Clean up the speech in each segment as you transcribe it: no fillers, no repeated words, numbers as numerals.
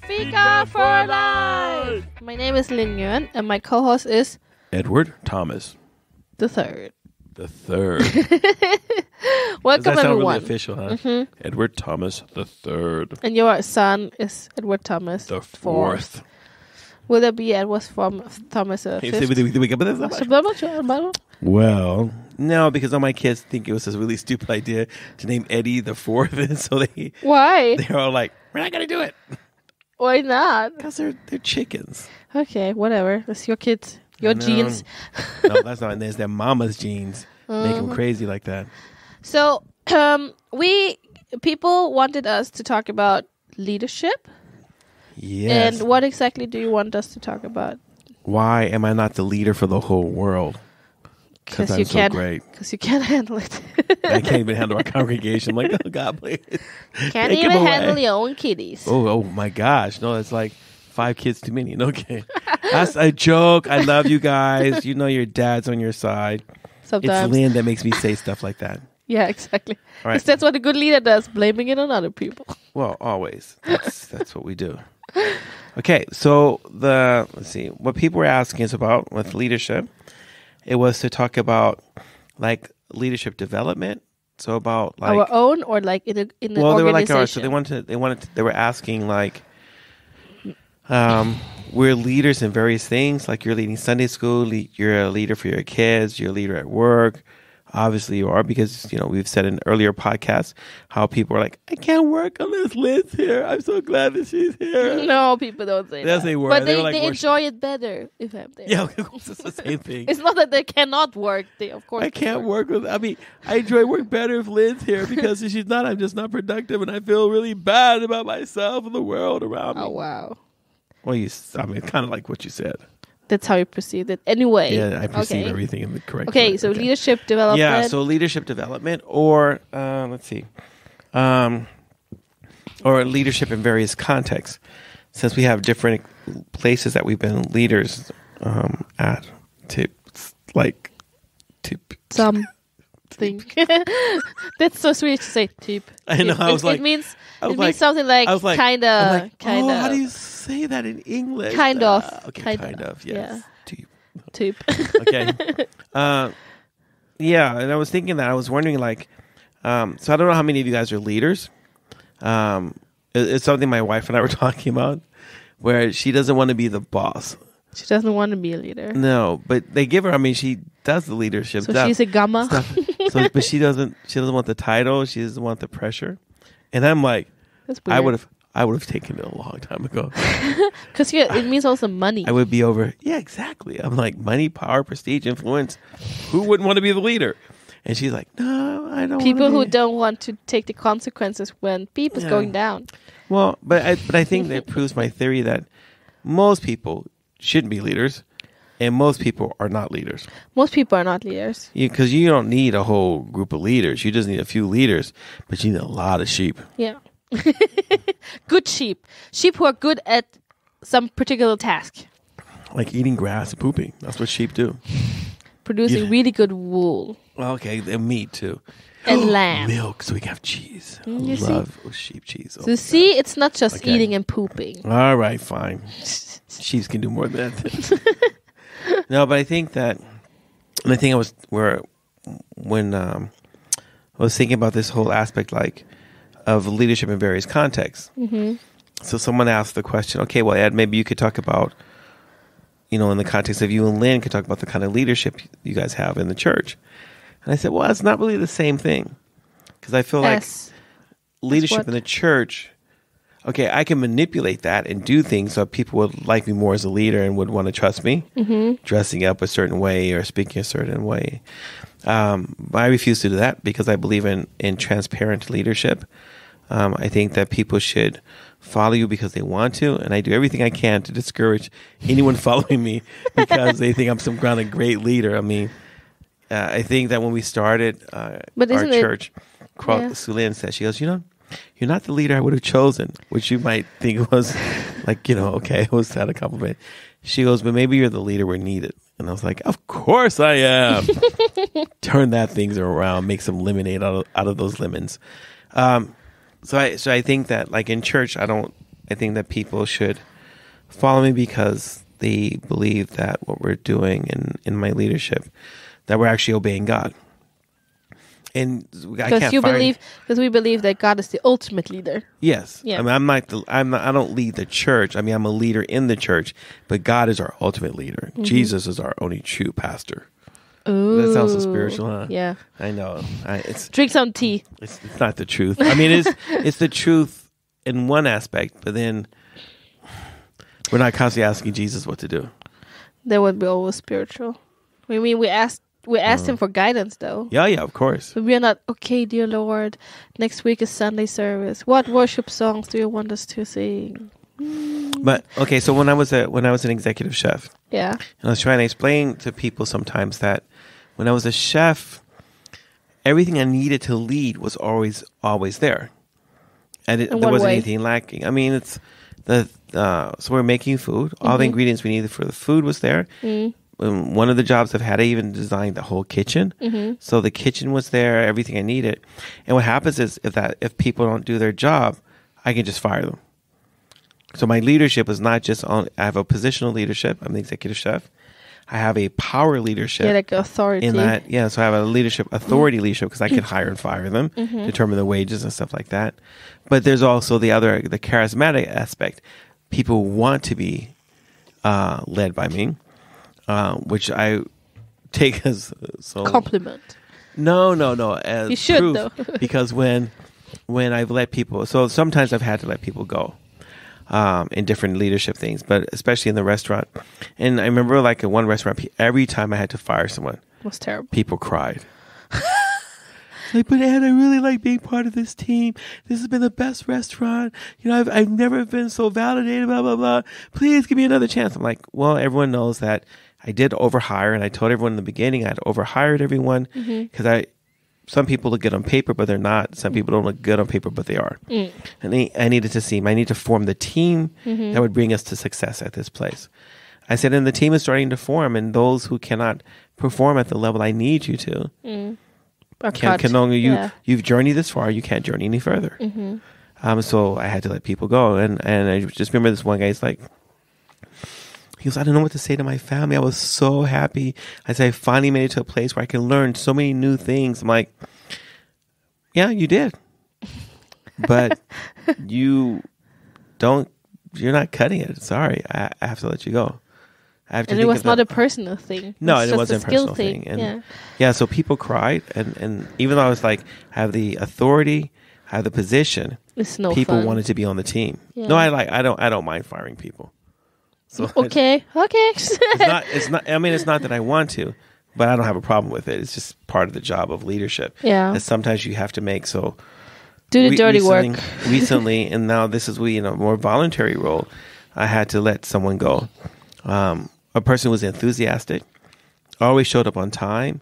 Fika for Life! My name is Linh and Ed, and my co-host is Edward Thomas the third. the third. Welcome, Does that sound everyone. really official, huh? Edward Thomas the third. And your son is Edward Thomas The fourth. Will there be Edward Thomas Hey, fifth? Well, no, because all my kids think it was a really stupid idea to name Eddie the fourth, and so Why? they're all like, "We're not gonna do it Why not? because they're chickens." Okay, whatever. That's your kids. Your No. genes. No, that's not. There's their mama's genes make them crazy like that. So, people wanted us to talk about leadership. Yes. And what exactly do you want us to talk about? Why am I not the leader for the whole world? Because I'm so great. Because you can't handle it. I can't even handle our congregation. I'm like, oh God, please. Can't Take even him away. handle your own kiddies. Oh my gosh. No, it's like 5 kids too many. No, okay. That's a joke. I love you guys. You know your dad's on your side. Sometimes. It's Lynn that makes me say stuff like that. Yeah, exactly. All right. Because that's what a good leader does, blaming it on other people. Well, always. That's what we do. Okay, so let's see. What people were asking us about with leadership, it was to talk about like leadership development. So about like Our own or like in an well, they were like organization? ours. So they were asking like, we're leaders in various things. Like you're leading Sunday school, you're a leader for your kids, you're a leader at work. Obviously you are, because we've said in earlier podcasts how people are like, I can't work unless Lynn's here. I'm so glad that she's here. No, people don't say Yes, that. they were. But They were like, they enjoy it better if I'm there. Yeah, it's the same thing. It's not that they cannot work. They, of course, I can't work with. I mean, I enjoy work better if Lynn's here, because if she's not, I'm just not productive, and I feel really bad about myself and the world around me. Oh, wow. Well, kind of like what you said. That's how you perceive it. Anyway. Yeah, I perceive okay. everything in the correct Okay, way. so leadership development. Yeah, so leadership development, or let's see, or leadership in various contexts. Since we have different places that we've been leaders at, Something. That's so sweet to say. Typ. I know. It means something like kind of. Oh, how do you say that in English? Kind of. Okay, kind of. Yes. Yeah. Typ. Typ. Okay. Yeah, and I was thinking that I was wondering, like, so I don't know how many of you guys are leaders. It's something my wife and I were talking about, where she doesn't want to be the boss. She doesn't want to be a leader. No, but they give her. I mean, she does the leadership. So she's a gamma. But she doesn't. She doesn't want the title. She doesn't want the pressure. And I'm like, That's weird. I would have taken it a long time ago. Because it means also money. I would be over. Yeah, exactly. I'm like, money, power, prestige, influence. Who wouldn't want to be the leader? And she's like, no, I don't. People who don't want to take the consequences when people's going down. Well, but I think that proves my theory that most people shouldn't be leaders, and most people are not leaders. Most people are not leaders. Because you don't need a whole group of leaders. You just need a few leaders, but you need a lot of sheep. Yeah. Good sheep. Sheep who are good at some particular task. Like eating grass and pooping. That's what sheep do. Producing really good wool. Okay, and meat too. And lamb. Milk, so we can have cheese. I You love sheep cheese. So see, it's not just eating and pooping. All right, fine. Sheep can do more than that. No, but I think that, and I think when I was thinking about this whole aspect, like, of leadership in various contexts. Mm-hmm. So someone asked the question, okay, well, Ed, maybe you could talk about, in the context of you and Lynn, could talk about the kind of leadership you guys have in the church. And I said, well, it's not really the same thing. Because I feel like leadership in the church, okay, I can manipulate that and do things so people would like me more as a leader and would want to trust me, dressing up a certain way or speaking a certain way. But I refuse to do that because I believe in transparent leadership. I think that people should follow you because they want to, and I do everything I can to discourage anyone following me because they think I'm some kind of great leader. I mean, I think that when we started our church, Sulin said, she goes, you're not the leader I would have chosen, which you might think was like, okay, was that a compliment? She goes, but maybe you're the leader we're needed. And I was like, of course I am. Turn that things around, make some lemonade out of those lemons. So I think that, like, in church, I don't I think that people should follow me because they believe that what we're doing in my leadership, that we're actually obeying God. And because we believe that God is the ultimate leader. Yes. Yeah. I mean, I don't lead the church. I mean, I'm a leader in the church, but God is our ultimate leader. Mm-hmm. Jesus is our only true pastor. Ooh. That sounds so spiritual, huh? Yeah. I know. Drink some tea. It's not the truth. I mean, it's the truth in one aspect, but then we're not constantly asking Jesus what to do. That would be always spiritual. I mean, we asked him for guidance, though. Yeah, of course. But we are not, okay, dear Lord, next week is Sunday service. What worship songs do you want us to sing? But, okay, so when I was an executive chef, yeah, I was trying to explain to people sometimes that when I was a chef, everything I needed to lead was always there. And there wasn't anything lacking. I mean, it's so we're making food. All the ingredients we needed for the food was there. One of the jobs I've had, I even designed the whole kitchen. So the kitchen was there, everything I needed. And what happens is if people don't do their job, I can just fire them. So my leadership is not just I have a positional leadership. I'm the executive chef. I have a power leadership. Yeah, like authority. So I have a authority leadership because I can hire and fire them, determine the wages and stuff like that. But there's also the charismatic aspect. People want to be led by me. Which I take as compliment. No. As you should proof, though, because when I've let people, so sometimes I've had to let people go in different leadership things, but especially in the restaurant. And I remember, like at one restaurant, every time I had to fire someone, it was terrible. People cried. Like, but Ed, I really like being part of this team. This has been the best restaurant. You know, I've never been so validated, blah, blah, blah. Please give me another chance. I'm like, well, everyone knows that I did overhire, and I told everyone in the beginning I'd overhired everyone because some people look good on paper, but they're not. Some people don't look good on paper, but they are. And I needed to form the team that would bring us to success at this place. I said, and the team is starting to form, and those who cannot perform at the level I need you to, can only you've journeyed this far, you can't journey any further. So I had to let people go, and I just remember this one guy's like, he goes, I don't know what to say to my family. I was so happy. I said, I finally made it to a place where I can learn so many new things. I'm like, yeah, you did, but you're not cutting it. Sorry, I have to let you go. And it was not a personal thing. No, it wasn't a personal thing. And so people cried, and even though I was like, I have the authority, I have the position, it's no people fun. wanted to be on the team. Yeah. No, I don't mind firing people. So okay. it's not. I mean, it's not that I want to, but I don't have a problem with it. It's just part of the job of leadership. Yeah. That sometimes you have to make. So do the dirty work. Recently, and now this is more voluntary role. I had to let someone go. A person who was enthusiastic, always showed up on time,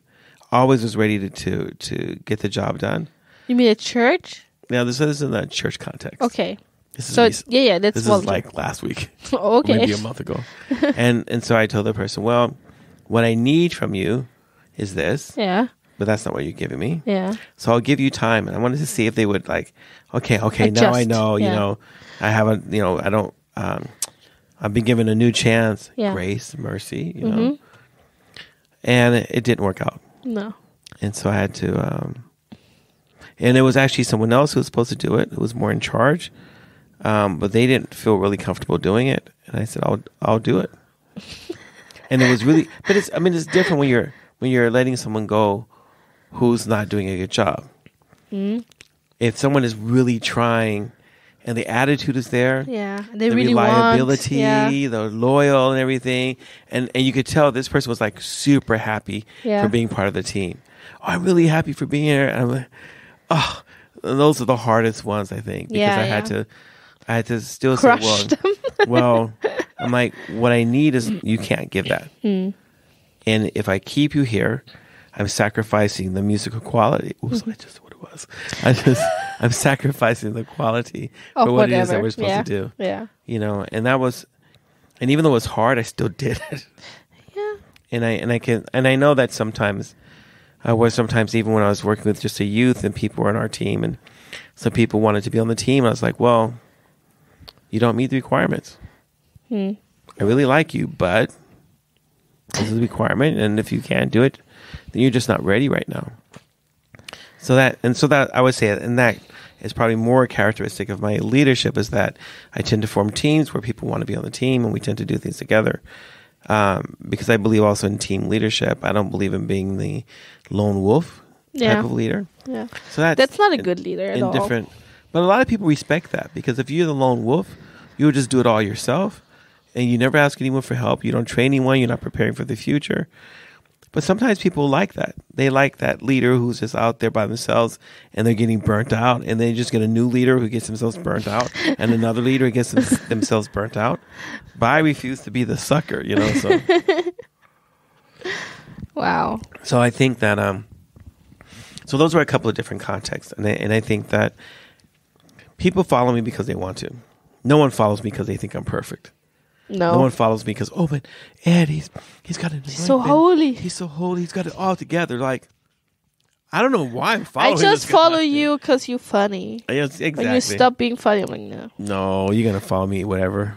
always was ready to get the job done. You mean a church? Yeah, this is in a church context. Okay. This is this is like last week. Okay. Maybe a month ago. and so I told the person, well, what I need from you is this. Yeah. But that's not what you're giving me. Yeah. So I'll give you time. And I wanted to see if they would like, okay, adjust. Now I know, I haven't, I don't, I've been given a new chance, grace, mercy, know. And it didn't work out. No. And so I had to, and it was actually someone else who was supposed to do it, who was more in charge. But they didn't feel really comfortable doing it. And I said, I'll do it. And it was really, but it's different when you're letting someone go who's not doing a good job. If someone is really trying and the attitude is there, they the really reliability, they're loyal and everything. And you could tell this person was like super happy for being part of the team. Oh, I'm really happy for being here. And I'm like, oh, and those are the hardest ones, I think, because I had to still crush say, well, I'm like, what I need is you can't give that. And if I keep you here, I'm sacrificing the musical quality. Oops, I just what it was. I'm sacrificing the quality of for what it is that we're supposed to do. Yeah. And that was, and even though it was hard, I still did it. Yeah. And I know that sometimes even when I was working with just a youth and people were on our team and some people wanted to be on the team, I was like, well, you don't meet the requirements. I really like you, but this is a requirement, and if you can't do it, then you're just not ready right now. So that I would say, and that is probably more characteristic of my leadership, is that I tend to form teams where people want to be on the team, and we tend to do things together. Because I believe also in team leadership. I don't believe in being the lone wolf type of leader. Yeah. So that's not a good leader at all. But a lot of people respect that, because if you're the lone wolf, you would just do it all yourself, and you never ask anyone for help. You don't train anyone. You're not preparing for the future. But sometimes people like that. They like that leader who's just out there by themselves and they're getting burnt out, and they just get a new leader who gets themselves burnt out, and another leader who gets themselves burnt out. But I refuse to be the sucker, So wow. So I think that so those were a couple of different contexts, and I think that people follow me because they want to. No one follows me because they think I'm perfect. No one follows me because, oh, but Ed, he's got it. He's so holy. He's so holy. He's got it all together. Like, I don't know why I'm following. I just follow you because you're funny. Yes, exactly. When you stop being funny, I'm like, no. No, you're gonna follow me, whatever,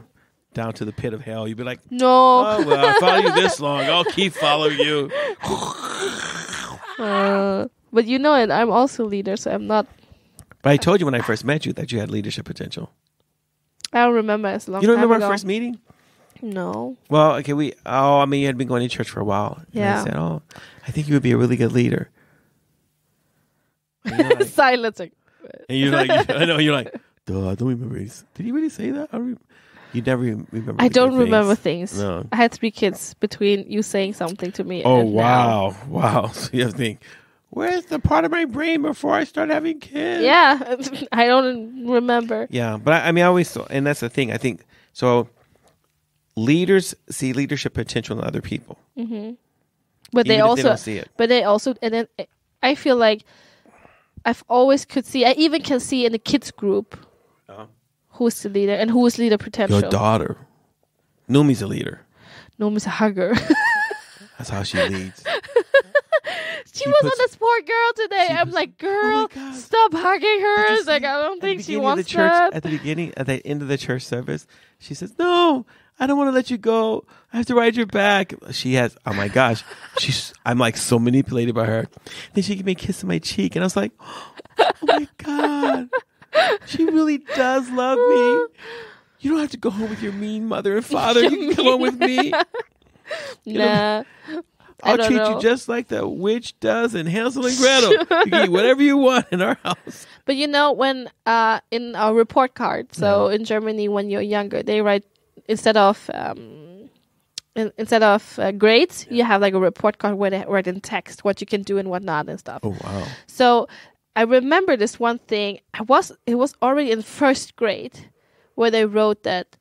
down to the pit of hell. You'd be like, no. Oh, well, I followed you this long. I'll keep following you. But you know it. I'm also a leader, so I'm not. But I told you when I first met you that you had leadership potential. I don't remember as long. You don't remember ago. our first meeting? No. Well, okay, you had been going to church for a while. Yeah. And I said, I think you would be a really good leader. Like, silencing. And you're like, I know, you're like, duh, I don't remember. Did he really say that? You never remember. I don't remember things. No. I had 3 kids between you saying something to me. Oh, and wow. Now. Wow. So you have to think, where's the part of my brain before I start having kids? Yeah. I don't remember. Yeah. But I always, and that's the thing. I think, so leaders see leadership potential in other people. Mm-hmm. But they also don't see it. But they also, and then I feel like I even can see in the kids group who's the leader and who is leader potential. Your daughter. Numi's a leader. Numi's a hugger. That's how she leads. She was on the sport girl today. I'm like, girl, stop hugging her. It's like, I don't think she wants that. At the end of the church service, she says, no, I don't want to let you go. I have to ride your back. She has, oh my gosh. I'm like so manipulated by her. Then she gave me a kiss on my cheek. And I was like, oh my God. She really does love me. You don't have to go home with your mean mother and father. You can come home with me. Nah. I'll treat you just like the witch does in Hansel and Gretel. You can eat whatever you want in our house. But when in our report card, so in Germany, when you're younger, they write instead of grades, you have like a report card where they write in text what you can do and what not and stuff. Oh wow! So I remember this one thing. It was already in 1st grade where they wrote that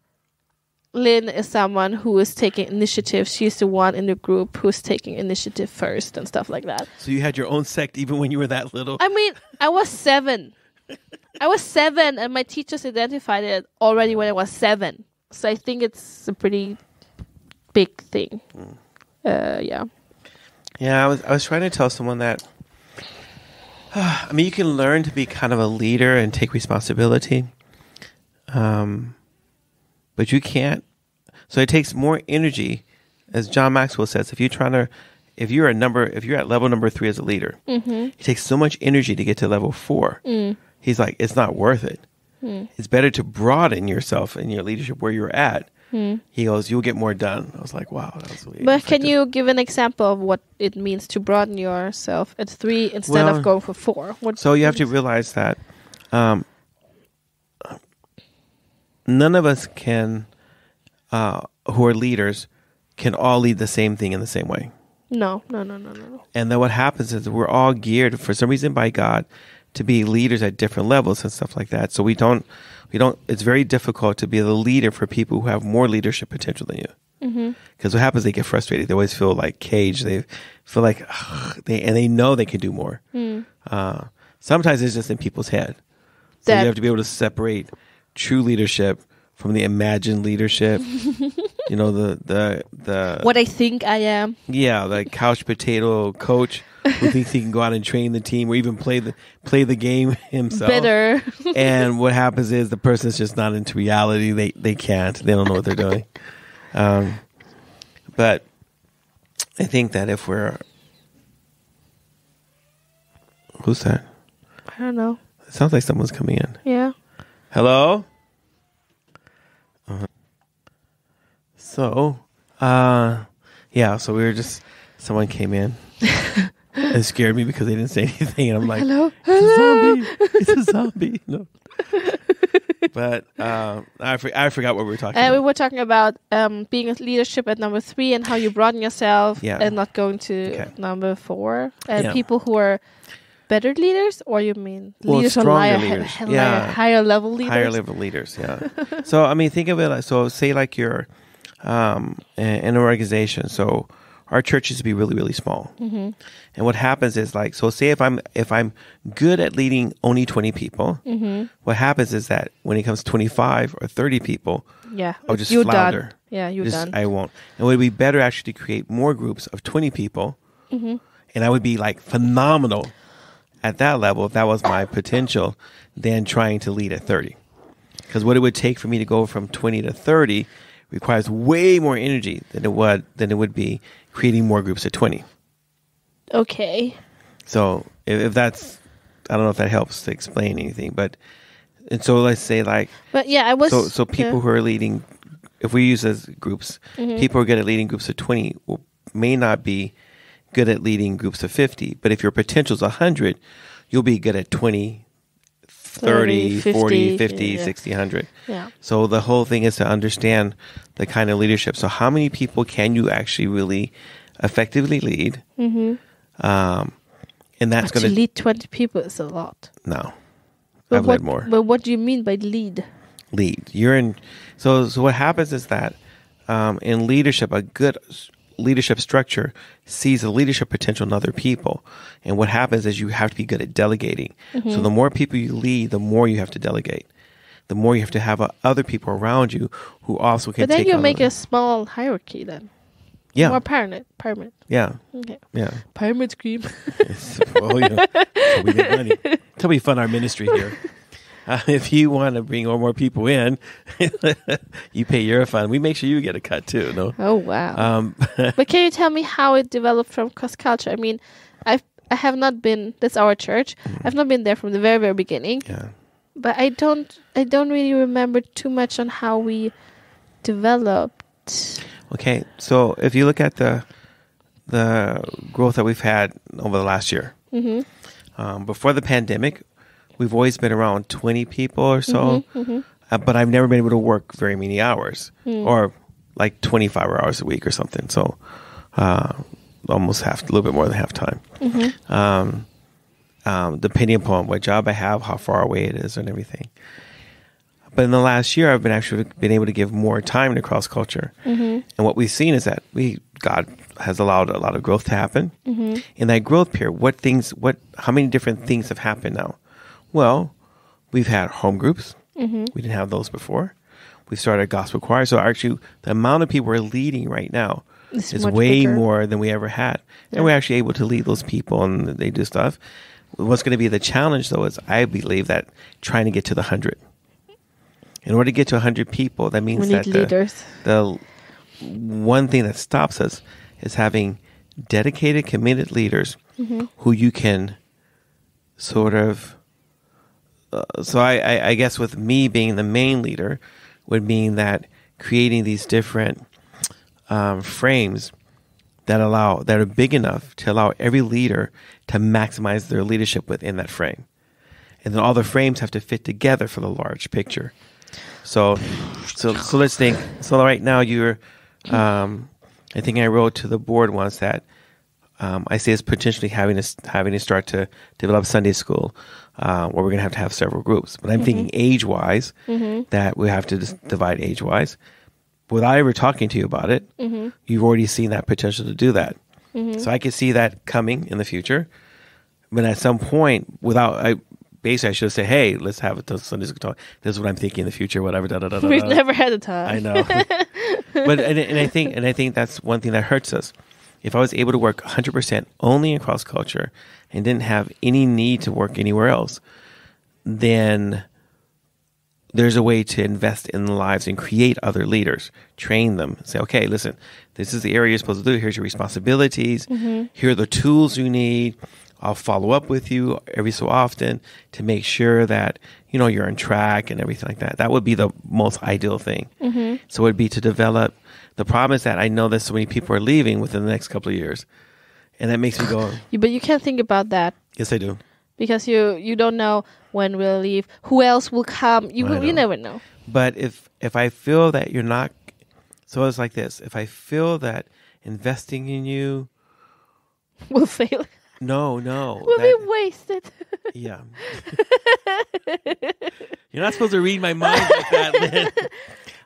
Lynn is someone who is taking initiative. She's the one in the group who's taking initiative first and stuff like that. So you had your own sect even when you were that little? I mean, I was 7. And my teachers identified it already when I was 7. So I think it's a pretty big thing. Yeah. Yeah, I was trying to tell someone that, I mean, you can learn to be kind of a leader and take responsibility. But you can't. So it takes more energy, as John Maxwell says. If you're at level number 3 as a leader, it takes so much energy to get to level 4. He's like, it's not worth it. It's better to broaden yourself in your leadership where you're at. He goes, you'll get more done. I was like, wow, that was really But effective. can you give an example of what it means to broaden yourself at 3 instead of going for 4? So you have to realize that none of us can, who are leaders, can all lead the same thing in the same way. No. And then what happens is we're all geared, for some reason, by God to be leaders at different levels and stuff like that. So we don't, it's very difficult to be the leader for people who have more leadership potential than you. Because what happens, they get frustrated. They always feel like caged. They feel like, they know they can do more. Sometimes it's just in people's head. So you have to be able to separate true leadership from the imagined leadership. You know, the what I think I am. Yeah, the couch potato coach who thinks he can go out and train the team or even play the game himself. Bitter. And what happens is the person's just not into reality. They can't. They don't know what they're doing. But I think that if we're... Who's that? I don't know. It sounds like someone's coming in. Yeah. Hello? So, yeah, so we were just... Someone came in. It scared me because they didn't say anything. And I'm like, hello? It's a zombie. No. But I forgot what we were talking about. We were talking about being a leadership at number 3 and how you broaden yourself and not going to number 4. And people who are better leaders, or you mean leaders or higher level leaders? Higher level leaders, yeah. So, I mean, think of it like, so say like you're in an organization. So our church used to be really, really small. Mm-hmm. And what happens is like, so say if I'm good at leading only 20 people, mm-hmm. what happens is that when it comes to 25 or 30 people, I'll just flounder. Done. Yeah, you're done. I won't. And it would be better actually to create more groups of 20 people. Mm-hmm. And I would be like phenomenal at that level if that was my potential than trying to lead at 30. Because what it would take for me to go from 20 to 30 requires way more energy than it would be creating more groups at 20. Okay. So if that's, I don't know if that helps to explain anything, but, and so let's say like, but yeah, I was, so people who are leading, if we use as groups, mm-hmm. people who are good at leading groups of 20 may not be good at leading groups of 50, but if your potential is 100, you'll be good at 20, 30, 40, 50, 60, 100. Yeah. So the whole thing is to understand the kind of leadership. So how many people can you actually really effectively lead? Mm-hmm. And that's going to lead 20 people is a lot. No, I've led more. But what do you mean by lead? Lead. You're in. So what happens is that in leadership, a good leadership structure sees the leadership potential in other people. And what happens is you have to be good at delegating. Mm-hmm. So the more people you lead, the more you have to delegate. The more you have to have other people around you who also can take on. But then you make a small hierarchy then. Yeah. More pyramid. Yeah. Okay. Yeah. Pyramid scheme. Well, you know, we get money. Until we fund our ministry here. If you want to bring more people in, you pay your fund. We make sure you get a cut too. No. Oh wow. But can you tell me how it developed from cross culture? I mean, I have not been. That's our church. Mm-hmm. I've not been there from the very beginning. Yeah. But I don't really remember too much on how we developed. Okay, so if you look at the growth that we've had over the last year, mm-hmm. Before the pandemic, we've always been around 20 people or so, mm-hmm, mm-hmm. But I've never been able to work very many hours, or like 25 hours a week or something. So almost a little bit more than half time, mm-hmm. Depending upon what job I have, how far away it is, and everything. But in the last year, I've been able to give more time to cross culture, mm-hmm. and what we've seen is that God has allowed a lot of growth to happen. Mm-hmm. In that growth period, how many different things have happened now? Well, we've had home groups. Mm-hmm. We didn't have those before. We started a gospel choir. So actually, the amount of people we're leading right now is way bigger. More than we ever had. Yeah. And we're actually able to lead those people, and they do stuff. What's going to be the challenge, though, is I believe that trying to get to the 100. In order to get to 100 people, that means that the one thing that stops us is having dedicated, committed leaders mm-hmm. who you can sort of... so I guess with me being the main leader would mean that creating these different frames that are big enough to allow every leader to maximize their leadership within that frame. And then all the frames have to fit together for the large picture. So let's think. So right now you're, I think I wrote to the board once that I see us potentially having to start to develop Sunday school, where we're going to have several groups. But I'm mm-hmm. thinking age-wise mm-hmm. that we have to divide age-wise. Without ever talking to you about it, mm-hmm. you've already seen that potential to do that. Mm-hmm. So I could see that coming in the future. But at some point, basically I should say, hey, let's have a Sunday school talk. This is what I'm thinking in the future, whatever. Da, da, da, da, We've da. never had a time. I know. But and I think that's one thing that hurts us. If I was able to work 100% only in cross culture and didn't have any need to work anywhere else, then there's a way to invest in the lives and create other leaders, train them, say, okay, listen, this is the area you're supposed to do. Here's your responsibilities. Here are the tools you need. I'll follow up with you every so often to make sure that, you're on track and everything like that. That would be the most ideal thing. So it would be to develop. The problem is that I know that so many people are leaving within the next couple of years. And that makes me go. But you can't think about that. Yes, I do. Because you don't know when we'll leave. Who else will come? You never know. But if I feel that you're not, so it's like this. If I feel that investing in you will fail. No. Will be wasted. Yeah. You're not supposed to read my mind like that, Lynn.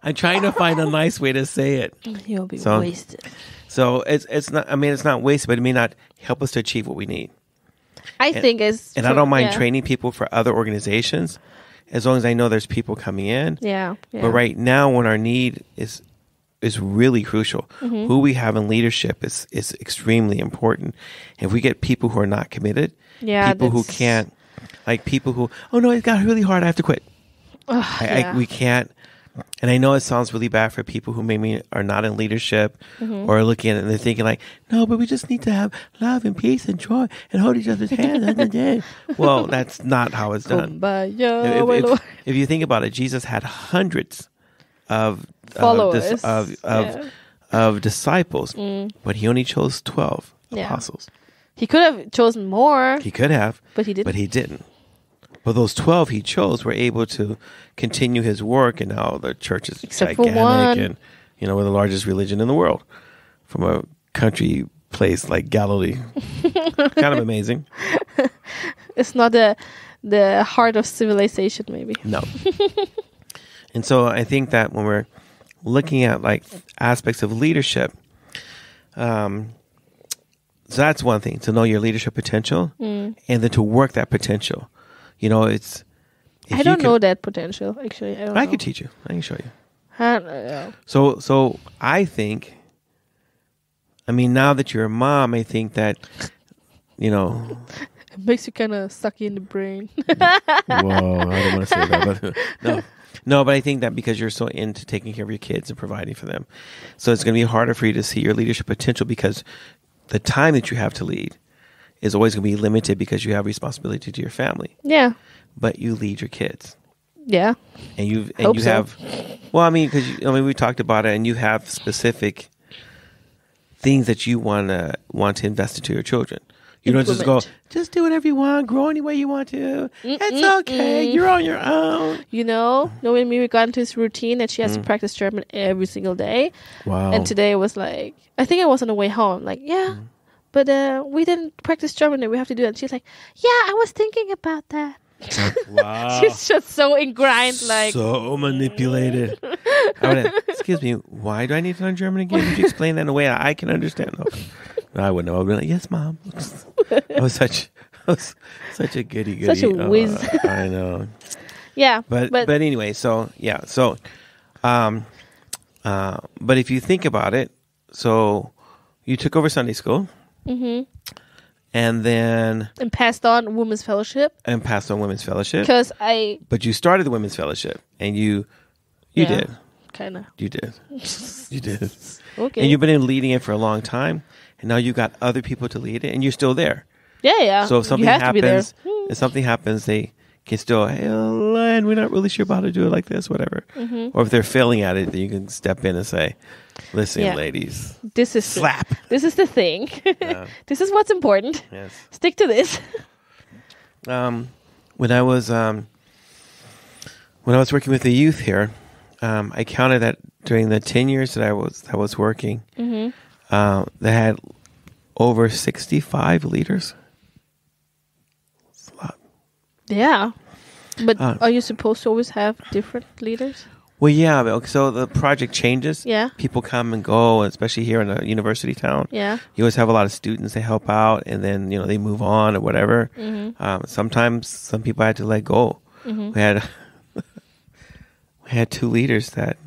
I'm trying to find a nice way to say it. You'll be wasted. So it's not. I mean, it's not wasted, but it may not help us to achieve what we need. I think it's. And I don't mind training people for other organizations, as long as I know there's people coming in. Yeah. But right now, when our need is really crucial, who we have in leadership is extremely important. If we get people who are not committed, people who can't, like people who, oh no, it got really hard, I have to quit. We can't. And I know it sounds really bad for people who maybe are not in leadership or looking at it and they're thinking like, no, but we just need to have love and peace and joy and hold each other's hands. Well, that's not how it's done. If you think about it, Jesus had hundreds of followers of disciples, but he only chose 12 apostles. He could have chosen more. He could have, but he didn't. But those 12 he chose were able to continue his work, and now the church is gigantic, and we're the largest religion in the world from a country place like Galilee. Kind of amazing. It's not the heart of civilization, maybe. No. And so I think that when we're looking at like aspects of leadership, so that's one thing, to know your leadership potential and then to work that potential. It's. I don't know that potential, actually. I could teach you. I can show you. I don't know. So I think, now that you're a mom, I think that, it makes you kind of sucky in the brain. Whoa, I don't want to say that. But no, but I think that because you're so into taking care of your kids and providing for them, so it's going to be harder for you to see your leadership potential because the time that you have to lead is always going to be limited because you have responsibility to your family. Yeah. But you lead your kids. Yeah. And you have, well, because we talked about it, and you have specific things that you want to invest into your children. You don't just go, just do whatever you want, grow any way you want to. It's okay. You're on your own. Knowing me, we got into this routine that she has to practice German every single day. Wow. And today was like, I think I was on the way home. Like, but we didn't practice German and we have to do it. And she's like, yeah, I was thinking about that. Wow. She's just so ingrained, like so manipulated. Excuse me, why do I need to learn German again? Could you explain that in a way I can understand? No, I wouldn't know. I'd be like, yes, Mom. I was such a goody. Such a whiz. I know. Yeah. But anyway, but if you think about it, so you took over Sunday school. And then... And passed on Women's Fellowship. But you started the Women's Fellowship. And you did. Kind of. You did. You did. Okay. And you've been leading it for a long time. And now you got other people to lead it. And you're still there. Yeah. So if something happens, they can still, hey, Len, we're not really sure about how to do it like this, whatever. Or if they're failing at it, then you can step in and say, listen, ladies, this is slap. This is the thing. This is what's important. Yes. Stick to this. When I was working with the youth here, I counted that during the 10 years that I was working, they had over 65 leaders. That's a lot. Yeah. But are you supposed to always have different leaders? Well, yeah. So the project changes. Yeah. People come and go, especially here in a university town. Yeah. You always have a lot of students that help out, and then they move on or whatever. Sometimes some people I had to let go. We had 2 leaders that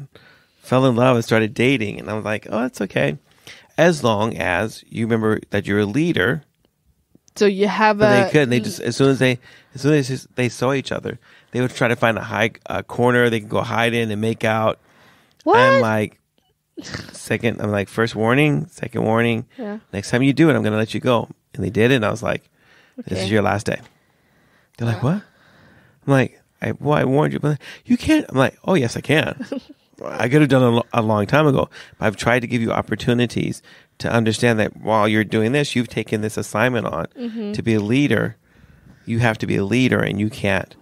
fell in love and started dating, and I was like, oh, that's okay, as long as you remember that you're a leader. So you have They could. And they just as soon as they saw each other, they would try to find a high corner they could go hide in and make out. What? I'm like, first warning, second warning. Yeah. Next time you do it, I'm going to let you go. And they did it. And I was like, this is your last day. They're like, what? I'm like, I warned you, but you can't. I'm like, oh yes, I can. I could have done it a long time ago. But I've tried to give you opportunities to understand that while you're doing this, you've taken this assignment on to be a leader. You have to be a leader, and you can't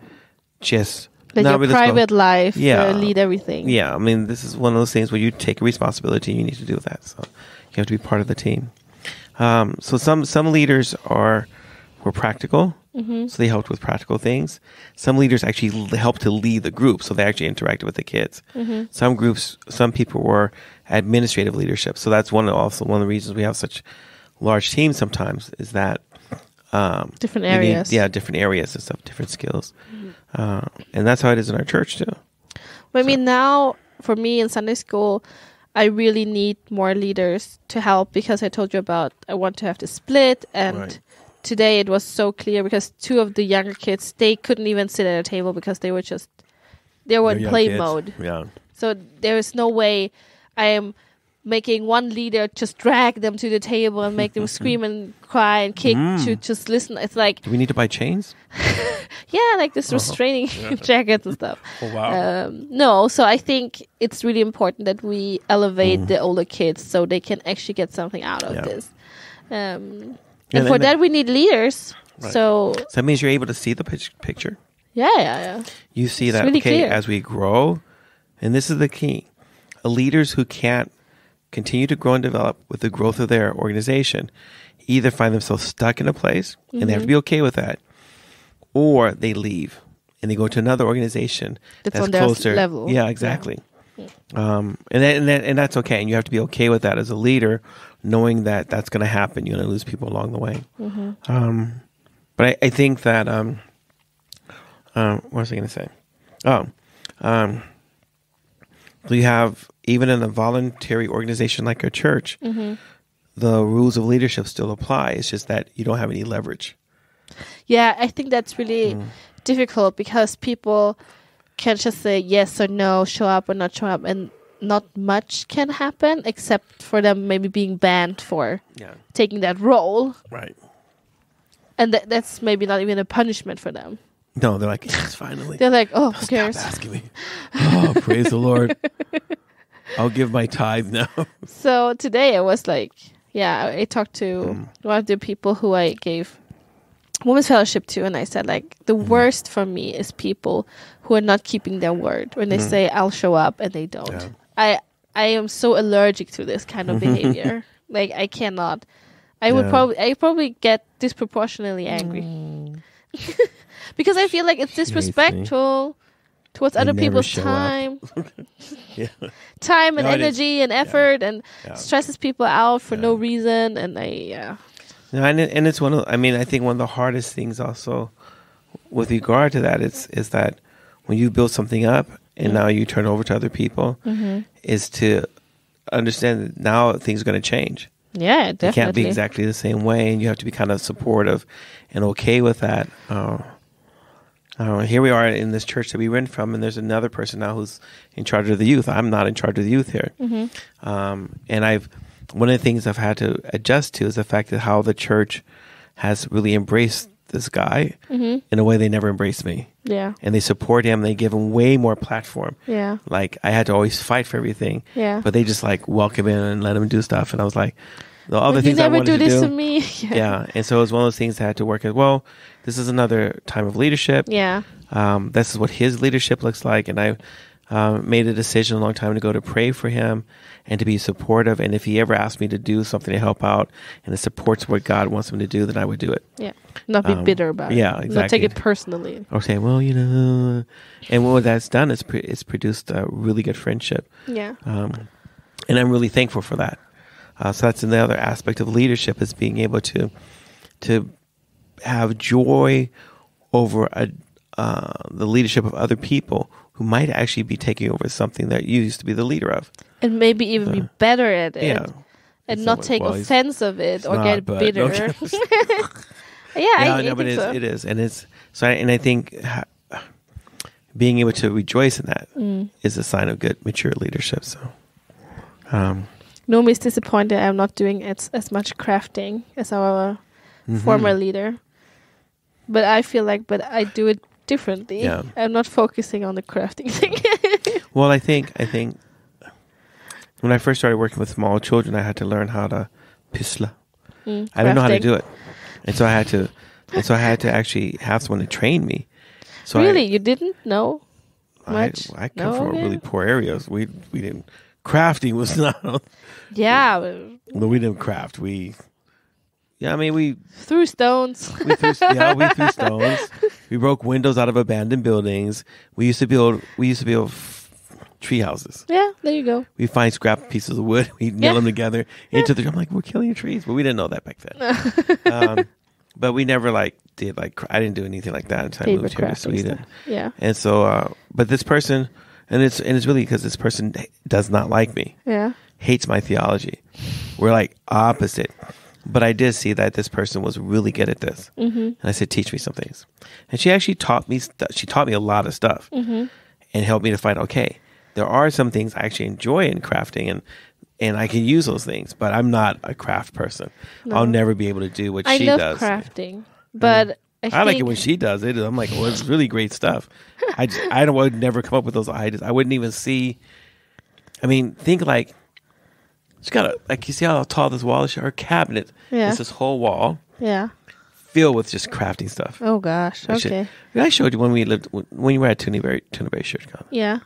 just let your private life lead everything. Yeah, I mean, this is one of those things where you take a responsibility. You need to do that, so you have to be part of the team. So some leaders were practical, so they helped with practical things. Some leaders actually helped to lead the group, so they actually interacted with the kids. Some people were administrative leadership, so that's one of the reasons we have such large teams. Sometimes is that different areas, different areas and stuff, different skills, and that's how it is in our church too. But I mean, now for me in Sunday school, I really need more leaders to help, because I told you about I want to have to split, and today it was so clear because 2 of the younger kids, they couldn't even sit at a table because they were in play mode. Yeah. So there is no way I am making one leader just drag them to the table and make them scream and cry and kick to just listen. It's like, do we need to buy chains? Yeah, like this restraining jackets and stuff. Oh, wow. No, so I think it's really important that we elevate the older kids so they can actually get something out of this. And for that, we need leaders. Right. So that means you're able to see the picture. Yeah. You see that, really clear. As we grow, and this is the key, leaders who can't continue to grow and develop with the growth of their organization either find themselves stuck in a place, and they have to be okay with that, or they leave and they go to another organization that's on closer. Their level. Yeah, exactly. Yeah. And that's okay, and you have to be okay with that as a leader, knowing that that's going to happen. You're going to lose people along the way. But I think that what was I going to say? You have, even in a voluntary organization like a church, the rules of leadership still apply. It's just that you don't have any leverage. Yeah, I think that's really difficult because people can just say yes or no, show up or not show up, and not much can happen except for them maybe being banned for taking that role. Right. And that's maybe not even a punishment for them. No, they're like, yes, finally. They're like, oh, who cares? Stop asking me. Oh, praise the Lord. I'll give my tithe now. So today I was like, I talked to one of the people who I gave women's fellowship to, and I said, like, the worst for me is people who are not keeping their word when they say I'll show up and they don't. Yeah. I am so allergic to this kind of behavior. Like, I cannot. I probably get disproportionately angry. Because I feel like it's disrespectful towards other people's time. Time and energy and effort, and stresses people out for no reason. And and it's one of, I think one of the hardest things also with regard to that is that when you build something up and now you turn over to other people, is to understand that now things are going to change. Yeah, definitely. It can't be exactly the same way, and you have to be kind of supportive and okay with that. Here we are in this church that we rent from, and there's another person now who's in charge of the youth. I'm not in charge of the youth here. And one of the things I've had to adjust to is the fact that how the church has really embraced this guy in a way they never embraced me. Yeah. And they support him. They give him way more platform. Yeah. Like, I had to always fight for everything. Yeah. But they just like welcome him and let him do stuff. And I was like, the other things I wanted to do. You never do this to me. Yeah. And so it was one of those things I had to work as well. This is another time of leadership. Yeah. This is what his leadership looks like. And made a decision a long time ago to pray for him and to be supportive. And if he ever asked me to do something to help out and it supports what God wants him to do, then I would do it. Yeah. Not be bitter about it. Yeah, exactly. Not take it personally. Or say, well, and what that's done is it's produced a really good friendship. Yeah. And I'm really thankful for that. So that's another aspect of leadership, is being able to have joy over the leadership of other people who might actually be taking over something that you used to be the leader of. And maybe even be better at it. Yeah. And not take offense of it or get bitter. I but think so. it is. And it's so. I think being able to rejoice in that is a sign of good, mature leadership. So, Nomi is disappointed I'm not doing as much crafting as our former leader. But I feel like, I do it differently. Yeah. I'm not focusing on the crafting thing. Well, I think when I first started working with small children, I had to learn how to pyssla. I didn't know how to do it, and so I had to actually have someone to train me. So really, you didn't know much? I come from really poor areas. We didn't. Crafting was not. Yeah. No, we didn't craft. We threw stones. We threw stones. We broke windows out of abandoned buildings. We used to build tree houses. Yeah, there you go. We find scrap pieces of wood. We nail them together into the. I'm like, we're killing trees, but we didn't know that back then. But we never did I didn't do anything like that until I moved here to Sweden. Stuff. Yeah. And so, but this person, and it's really because this person does not like me. Yeah. Hates my theology. We're opposite. But I did see that this person was really good at this. Mm-hmm. And I said, teach me some things. And she actually taught me a lot of stuff and helped me to find, okay, there are some things I actually enjoy in crafting and I can use those things, but I'm not a craft person. No. I'll never be able to do what she does. I love crafting, but I like it when she does it. I'm like, well, it's really great stuff. I would never come up with those ideas. I wouldn't even see. I mean, think she's got you see how tall this wall is? Her cabinet is this whole wall. Yeah. Filled with just crafting stuff. Oh gosh. Okay. I showed you when you were at Tuna Bay Church. Yeah.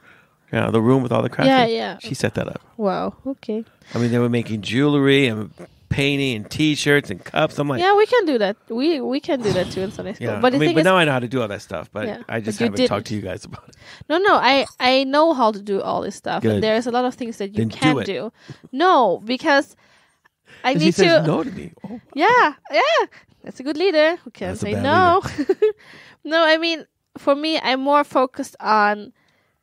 Yeah, the room with all the crafting. Yeah. She set that up. Wow. Okay. I mean, they were making jewelry and painting and T-shirts and cups. I'm like, yeah, we can do that. We can do that too in Sunday school. Yeah. But now I know how to do all that stuff. But I just haven't talked to you guys about it. No. I know how to do all this stuff. Good. And there's a lot of things that you can't do. No, because I need to. He says no to me. Oh. Yeah. That's a good leader who can say no. No, I mean, for me, I'm more focused on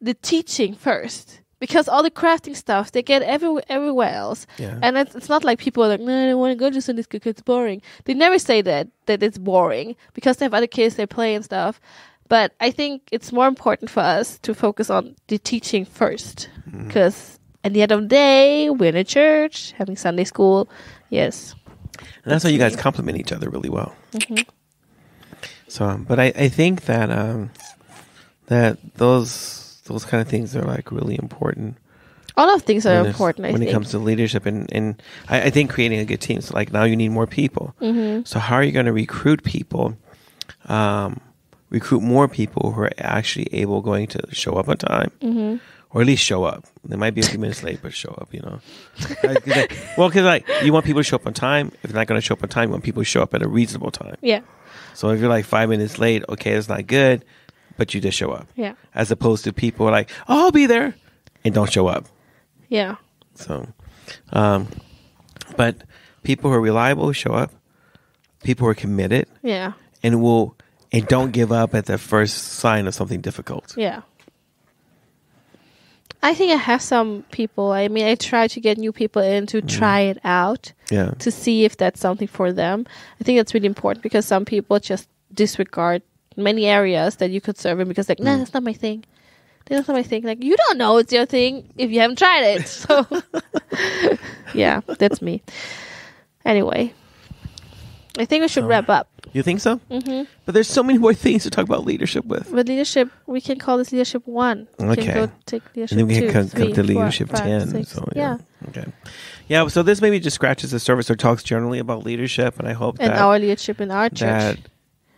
the teaching first. Because all the crafting stuff, they get everywhere else. Yeah. And it's not like people are like, no, I don't want to go to Sunday school because it's boring. They never say that it's boring because they have other kids, they play and stuff. But I think it's more important for us to focus on the teaching first. Because at the end of the day, we're in a church, having Sunday school. Yes. And that's how you guys complement each other really well. Mm-hmm. So, but I think that those kind of things are really important. All of things are important, when it comes to leadership. And I think creating a good team. So now you need more people. Mm-hmm. So how are you going to recruit people, recruit more people who are actually going to show up on time or at least show up. They might be a few minutes late, but show up, Because you want people to show up on time. If they're not going to show up on time, you want people to show up at a reasonable time. Yeah. So if you're 5 minutes late, okay, that's not good. But you just show up. Yeah. As opposed to people are like, oh, I'll be there, and don't show up. Yeah. So, but people who are reliable show up. People who are committed. Yeah. And don't give up at the first sign of something difficult. Yeah. I think I have some people. I mean, I try to get new people in to try it out. Yeah. To see if that's something for them. I think that's really important because some people just disregard many areas that you could serve in because nah, that's not my thing. That's not my thing. You don't know it's your thing if you haven't tried it. So yeah, that's me. Anyway, I think we should wrap up. You think so? Mm-hmm. But there's so many more things to talk about leadership with. But leadership, we can call this leadership 1. We can go take leadership 2, and then we can 3, come to leadership 4, 5, 10. 6. So, yeah. Okay. Yeah, so this maybe just scratches the surface or talks generally about leadership, and I hope and our leadership in our church.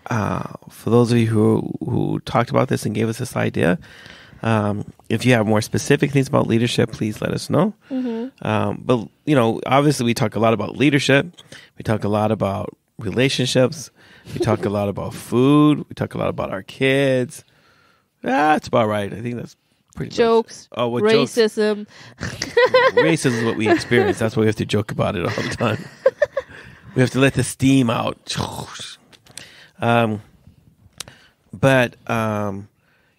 For those of you who talked about this and gave us this idea, If you have more specific things about leadership, please let us know. But, obviously we talk a lot about leadership. We talk a lot about relationships. We talk a lot about food. We talk a lot about our kids. That's about right. I think that's pretty jokes. Much. Oh, what racism. Racism is what we experience. That's why we have to joke about it all the time. We have to let the steam out. But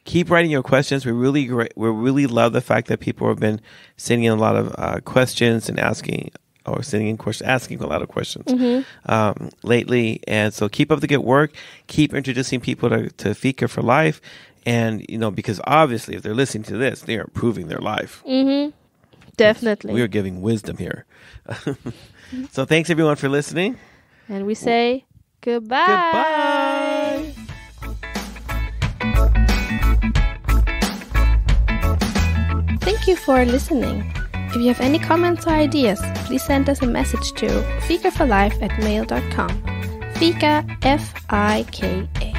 keep writing your questions. We really love the fact that people have been sending in a lot of questions and asking a lot of questions lately. And so keep up the good work. Keep introducing people to Fika for Life. And, because obviously if they're listening to this, they are improving their life. Definitely. We are giving wisdom here. So thanks everyone for listening. And we say goodbye. Goodbye. Thank you for listening. If you have any comments or ideas, please send us a message to fikaforlife@mail.com. Fika, F-I-K-A.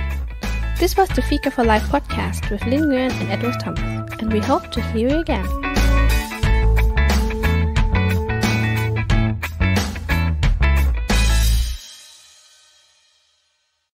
This was the Fika for Life podcast with Linh and Ed Thomas, and we hope to hear you again.